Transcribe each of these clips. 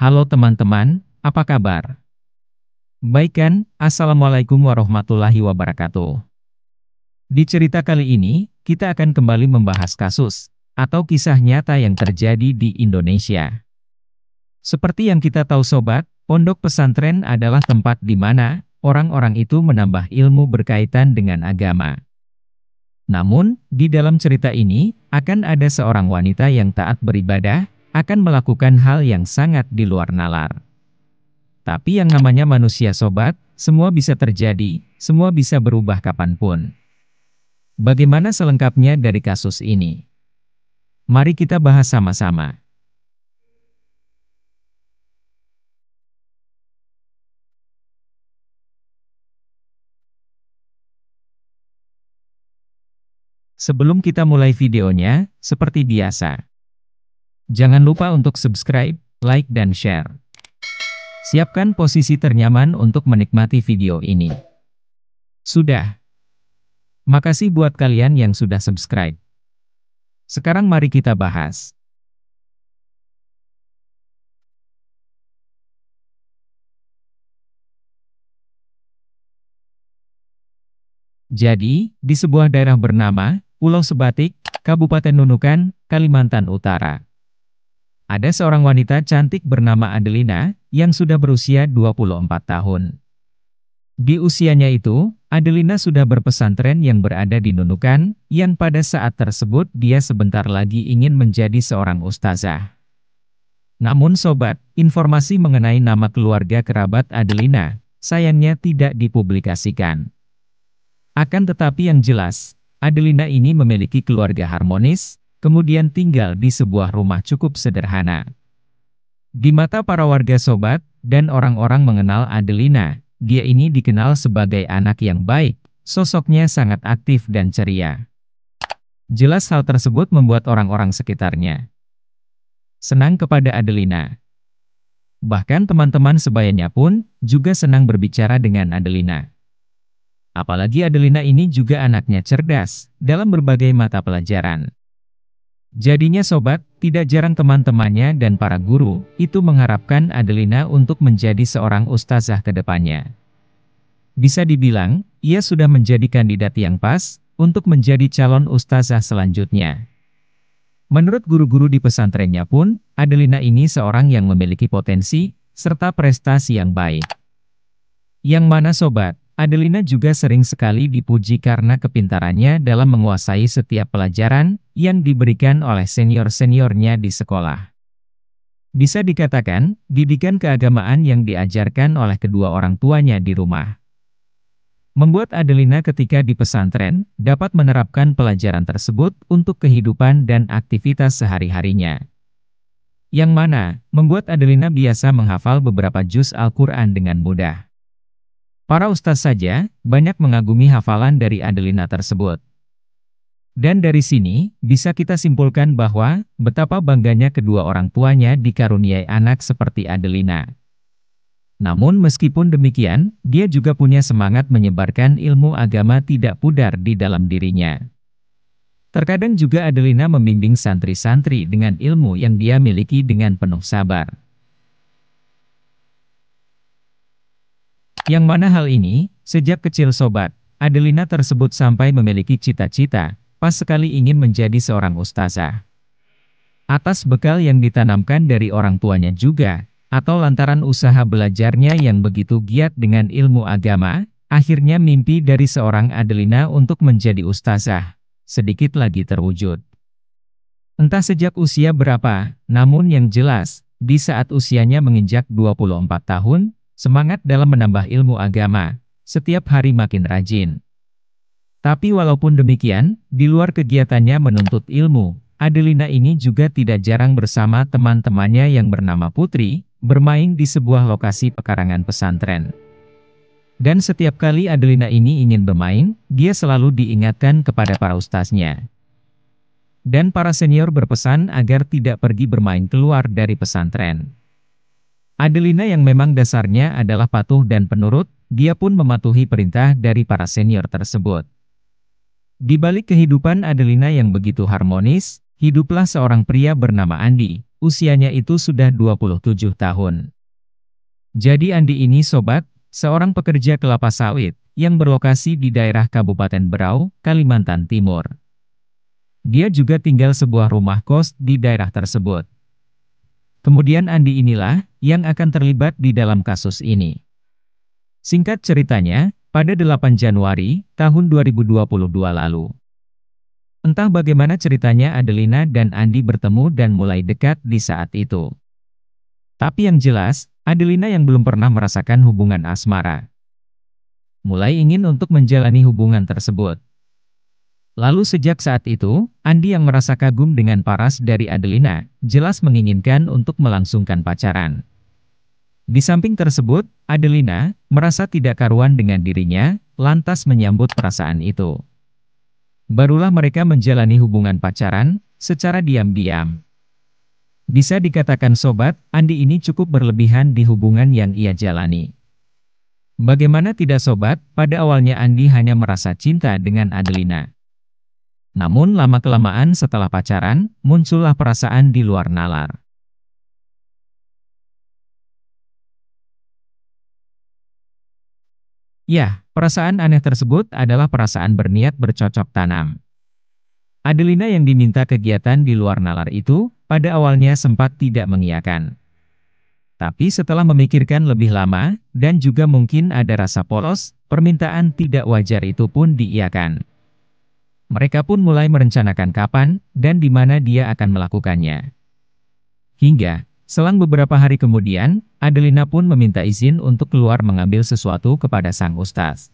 Halo teman-teman, apa kabar? Baik kan? Assalamualaikum warahmatullahi wabarakatuh. Di cerita kali ini, kita akan kembali membahas kasus atau kisah nyata yang terjadi di Indonesia. Seperti yang kita tahu sobat, pondok pesantren adalah tempat di mana orang-orang itu menambah ilmu berkaitan dengan agama. Namun, di dalam cerita ini, akan ada seorang wanita yang taat beribadah, akan melakukan hal yang sangat di luar nalar. Tapi yang namanya manusia sobat, semua bisa terjadi, semua bisa berubah kapanpun. Bagaimana selengkapnya dari kasus ini? Mari kita bahas sama-sama. Sebelum kita mulai videonya, seperti biasa, jangan lupa untuk subscribe, like dan share. Siapkan posisi ternyaman untuk menikmati video ini. Sudah. Makasih buat kalian yang sudah subscribe. Sekarang mari kita bahas. Jadi, di sebuah daerah bernama Pulau Sebatik, Kabupaten Nunukan, Kalimantan Utara, ada seorang wanita cantik bernama Adelina, yang sudah berusia 24 tahun. Di usianya itu, Adelina sudah berpesantren yang berada di Nunukan, yang pada saat tersebut dia sebentar lagi ingin menjadi seorang ustazah. Namun sobat, informasi mengenai nama keluarga kerabat Adelina, sayangnya tidak dipublikasikan. Akan tetapi yang jelas, Adelina ini memiliki keluarga harmonis, kemudian tinggal di sebuah rumah cukup sederhana. Di mata para warga sobat, dan orang-orang mengenal Adelina, dia ini dikenal sebagai anak yang baik, sosoknya sangat aktif dan ceria. Jelas hal tersebut membuat orang-orang sekitarnya senang kepada Adelina. Bahkan teman-teman sebayanya pun juga senang berbicara dengan Adelina. Apalagi Adelina ini juga anaknya cerdas dalam berbagai mata pelajaran. Jadinya sobat, tidak jarang teman-temannya dan para guru itu mengharapkan Adelina untuk menjadi seorang ustazah ke depannya. Bisa dibilang, ia sudah menjadi kandidat yang pas untuk menjadi calon ustazah selanjutnya. Menurut guru-guru di pesantrennya pun, Adelina ini seorang yang memiliki potensi serta prestasi yang baik. Yang mana sobat, Adelina juga sering sekali dipuji karena kepintarannya dalam menguasai setiap pelajaran yang diberikan oleh senior-seniornya di sekolah. Bisa dikatakan, didikan keagamaan yang diajarkan oleh kedua orang tuanya di rumah membuat Adelina ketika di pesantren dapat menerapkan pelajaran tersebut untuk kehidupan dan aktivitas sehari-harinya. Yang mana, membuat Adelina biasa menghafal beberapa juz Al-Quran dengan mudah. Para ustaz saja, banyak mengagumi hafalan dari Adelina tersebut. Dan dari sini, bisa kita simpulkan bahwa, betapa bangganya kedua orang tuanya dikaruniai anak seperti Adelina. Namun meskipun demikian, dia juga punya semangat menyebarkan ilmu agama tidak pudar di dalam dirinya. Terkadang juga Adelina membimbing santri-santri dengan ilmu yang dia miliki dengan penuh sabar. Yang mana hal ini, sejak kecil sobat, Adelina tersebut sampai memiliki cita-cita, pas sekali ingin menjadi seorang ustazah. Atas bekal yang ditanamkan dari orang tuanya juga, atau lantaran usaha belajarnya yang begitu giat dengan ilmu agama, akhirnya mimpi dari seorang Adelina untuk menjadi ustazah, sedikit lagi terwujud. Entah sejak usia berapa, namun yang jelas, di saat usianya menginjak 24 tahun, semangat dalam menambah ilmu agama, setiap hari makin rajin. Tapi walaupun demikian, di luar kegiatannya menuntut ilmu, Adelina ini juga tidak jarang bersama teman-temannya yang bernama Putri, bermain di sebuah lokasi pekarangan pesantren. Dan setiap kali Adelina ini ingin bermain, dia selalu diingatkan kepada para ustaznya. Dan para senior berpesan agar tidak pergi bermain keluar dari pesantren. Adelina yang memang dasarnya adalah patuh dan penurut, dia pun mematuhi perintah dari para senior tersebut. Di balik kehidupan Adelina yang begitu harmonis, hiduplah seorang pria bernama Andi, usianya itu sudah 27 tahun. Jadi Andi ini sobat, seorang pekerja kelapa sawit, yang berlokasi di daerah Kabupaten Berau, Kalimantan Timur. Dia juga tinggal sebuah rumah kos di daerah tersebut. Kemudian Andi inilah, yang akan terlibat di dalam kasus ini. Singkat ceritanya, pada 8 Januari, tahun 2022 lalu. Entah bagaimana ceritanya Adelina dan Andi bertemu dan mulai dekat di saat itu. Tapi yang jelas, Adelina yang belum pernah merasakan hubungan asmara, mulai ingin untuk menjalani hubungan tersebut. Lalu sejak saat itu, Andi yang merasa kagum dengan paras dari Adelina, jelas menginginkan untuk melangsungkan pacaran. Di samping tersebut, Adelina merasa tidak karuan dengan dirinya, lantas menyambut perasaan itu. Barulah mereka menjalani hubungan pacaran, secara diam-diam. Bisa dikatakan sobat, Andi ini cukup berlebihan di hubungan yang ia jalani. Bagaimana tidak sobat, pada awalnya Andi hanya merasa cinta dengan Adelina. Namun lama-kelamaan setelah pacaran, muncullah perasaan di luar nalar. Ya, perasaan aneh tersebut adalah perasaan berniat bercocok tanam. Adelina yang diminta kegiatan di luar nalar itu, pada awalnya sempat tidak mengiyakan. Tapi setelah memikirkan lebih lama, dan juga mungkin ada rasa polos, permintaan tidak wajar itu pun diiyakan. Mereka pun mulai merencanakan kapan, dan di mana dia akan melakukannya. Hingga, selang beberapa hari kemudian, Adelina pun meminta izin untuk keluar mengambil sesuatu kepada sang ustaz.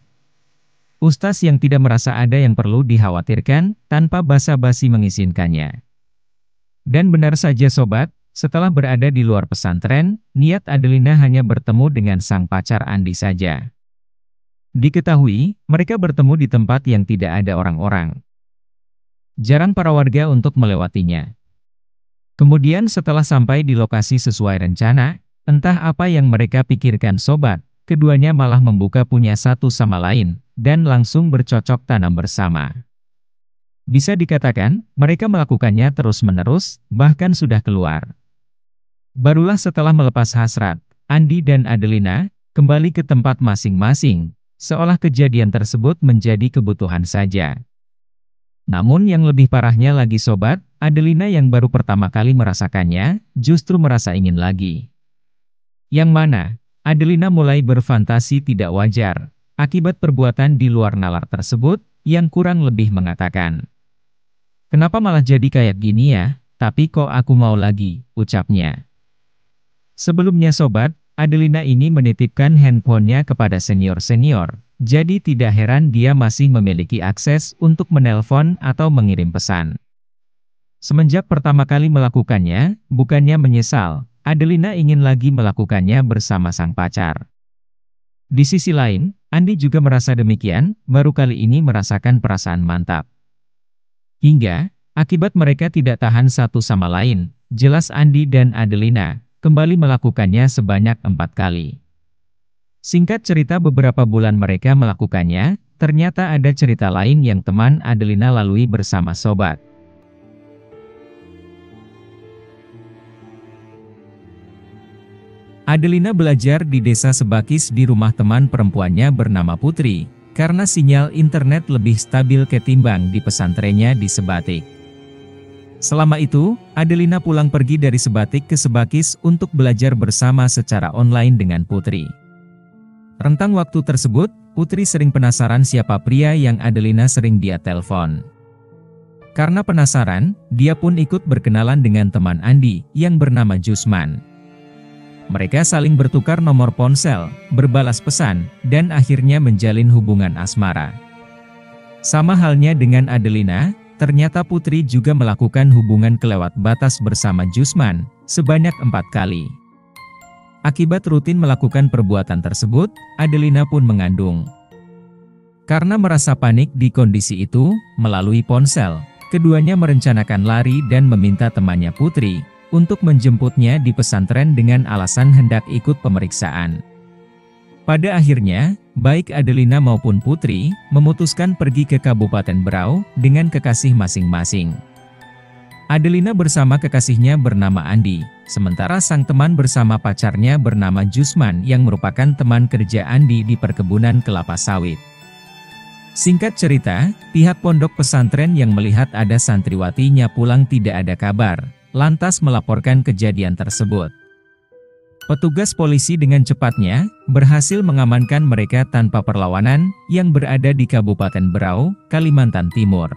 Ustaz yang tidak merasa ada yang perlu dikhawatirkan, tanpa basa-basi mengizinkannya. Dan benar saja sobat, setelah berada di luar pesantren, niat Adelina hanya bertemu dengan sang pacar Andi saja. Diketahui, mereka bertemu di tempat yang tidak ada orang-orang. Jarang para warga untuk melewatinya. Kemudian setelah sampai di lokasi sesuai rencana, entah apa yang mereka pikirkan sobat, keduanya malah membuka punya satu sama lain, dan langsung bercocok tanam bersama. Bisa dikatakan, mereka melakukannya terus-menerus, bahkan sudah keluar. Barulah setelah melepas hasrat, Andi dan Adelina kembali ke tempat masing-masing, seolah kejadian tersebut menjadi kebutuhan saja. Namun yang lebih parahnya lagi sobat, Adelina yang baru pertama kali merasakannya, justru merasa ingin lagi. Yang mana, Adelina mulai berfantasi tidak wajar, akibat perbuatan di luar nalar tersebut, yang kurang lebih mengatakan, "Kenapa malah jadi kayak gini ya, tapi kok aku mau lagi," ucapnya. Sebelumnya sobat, Adelina ini menitipkan handphonenya kepada senior-senior, jadi tidak heran dia masih memiliki akses untuk menelpon atau mengirim pesan. Semenjak pertama kali melakukannya, bukannya menyesal, Adelina ingin lagi melakukannya bersama sang pacar. Di sisi lain, Andi juga merasa demikian, baru kali ini merasakan perasaan mantap. Hingga, akibat mereka tidak tahan satu sama lain, jelas Andi dan Adelina kembali melakukannya sebanyak 4 kali. Singkat cerita beberapa bulan mereka melakukannya, ternyata ada cerita lain yang teman Adelina lalui bersama sobat. Adelina belajar di desa Sebakis di rumah teman perempuannya bernama Putri, karena sinyal internet lebih stabil ketimbang di pesantrennya di Sebatik. Selama itu, Adelina pulang pergi dari Sebatik ke Sebakis untuk belajar bersama secara online dengan Putri. Rentang waktu tersebut, Putri sering penasaran siapa pria yang Adelina sering dia telepon. Karena penasaran, dia pun ikut berkenalan dengan teman Andi yang bernama Jusman. Mereka saling bertukar nomor ponsel, berbalas pesan, dan akhirnya menjalin hubungan asmara. Sama halnya dengan Adelina, ternyata Putri juga melakukan hubungan kelewat batas bersama Jusman, sebanyak 4 kali. Akibat rutin melakukan perbuatan tersebut, Adelina pun mengandung. Karena merasa panik di kondisi itu, melalui ponsel, keduanya merencanakan lari dan meminta temannya Putri untuk menjemputnya di pesantren dengan alasan hendak ikut pemeriksaan. Pada akhirnya, baik Adelina maupun Putri memutuskan pergi ke Kabupaten Berau dengan kekasih masing-masing. Adelina bersama kekasihnya bernama Andi, sementara sang teman bersama pacarnya bernama Jusman yang merupakan teman kerja Andi di perkebunan kelapa sawit. Singkat cerita, pihak pondok pesantren yang melihat ada santriwatinya pulang tidak ada kabar, lantas melaporkan kejadian tersebut. Petugas polisi dengan cepatnya berhasil mengamankan mereka tanpa perlawanan yang berada di Kabupaten Berau, Kalimantan Timur.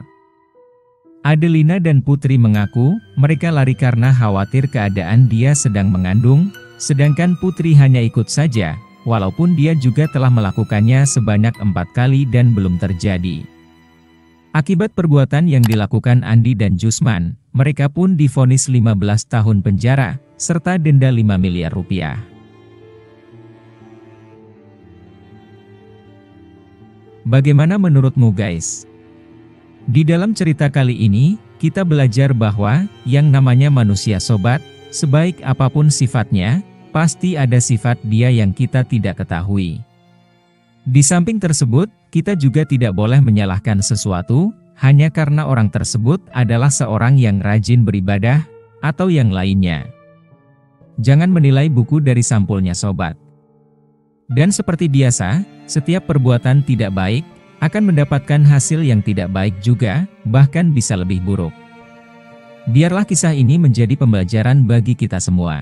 Adelina dan Putri mengaku mereka lari karena khawatir keadaan dia sedang mengandung, sedangkan Putri hanya ikut saja, walaupun dia juga telah melakukannya sebanyak 4 kali dan belum terjadi. Akibat perbuatan yang dilakukan Andi dan Jusman, mereka pun divonis 15 tahun penjara, serta denda 5 miliar rupiah. Bagaimana menurutmu guys? Di dalam cerita kali ini, kita belajar bahwa, yang namanya manusia sobat, sebaik apapun sifatnya, pasti ada sifat dia yang kita tidak ketahui. Di samping tersebut, kita juga tidak boleh menyalahkan sesuatu, hanya karena orang tersebut adalah seorang yang rajin beribadah, atau yang lainnya. Jangan menilai buku dari sampulnya sobat. Dan seperti biasa, setiap perbuatan tidak baik, akan mendapatkan hasil yang tidak baik juga, bahkan bisa lebih buruk. Biarlah kisah ini menjadi pembelajaran bagi kita semua.